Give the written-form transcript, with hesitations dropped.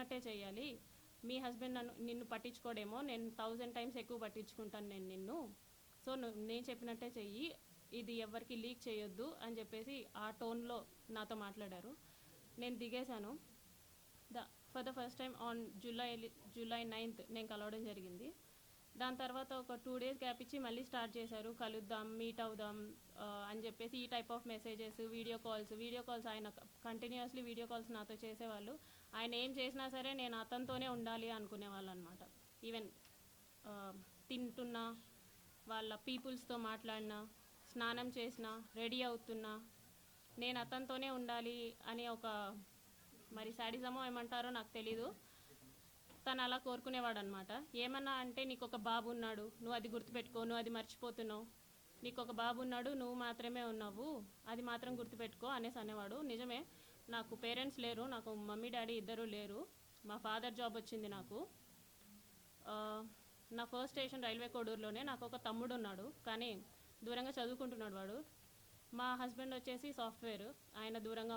చెప్పినట్టే చేయాలి. మీ హస్బెండ్ నిన్ను పట్టించుకోడేమో, నేను 1000 టైమ్స్ ఎక్కువ పట్టించుకుంటాను నేను నిన్ను. సో నేను చెప్పినట్టే చెయ్యి, ఇది ఎవరికి లీక్ చేయొద్దు అని చెప్పేసి ఆ టోన్లో నాతో మాట్లాడారు. నేను దిగేశాను. For the first time on July 9th నేను కలవడం జరిగింది. దాని తర్వాత ఒక 2 days గ్యాప్ ఇచ్చి మళ్ళీ స్టార్ట్ చేశారు, కలుద్దాం, మీట్ అవుదాం అని చెప్పేసి ఈ type of messages, video calls ఆయన కంటిన్యూస్లీ వీడియో కాల్స్ నాతో చేసేవాళ్ళు. ఆయన ఏం చేసినా సరే నేను అతనితోనే ఉండాలి అనుకునేవాళ్ళు అనమాట. ఈవెన్ తింటున్నా, వాళ్ళ పీపుల్స్తో మాట్లాడినా, స్నానం చేసినా, రెడీ అవుతున్నా నేను అతనితోనే ఉండాలి అని ఒక మరి శాడిజమో ఏమంటారో నాకు తెలీదు, తను అలా కోరుకునేవాడు అనమాట. ఏమన్నా అంటే నీకు ఒక బాబు ఉన్నాడు, నువ్వు అది గుర్తుపెట్టుకో, నువ్వు అది మర్చిపోతున్నావు, నీకు ఒక బాబు ఉన్నాడు, నువ్వు మాత్రమే ఉన్నావు, అది మాత్రం గుర్తుపెట్టుకో అనేసి అనేవాడు. నిజమే, నాకు పేరెంట్స్ లేరు, నాకు మమ్మీ డాడీ ఇద్దరు లేరు. మా ఫాదర్ జాబ్ వచ్చింది నాకు. నా ఫస్ట్ స్టేషన్ రైల్వే కోడూరులోనే. నాకు ఒక తమ్ముడు ఉన్నాడు, కానీ దూరంగా చదువుకుంటున్నాడు వాడు. మా హస్బెండ్ వచ్చేసి సాఫ్ట్వేర్, ఆయన దూరంగా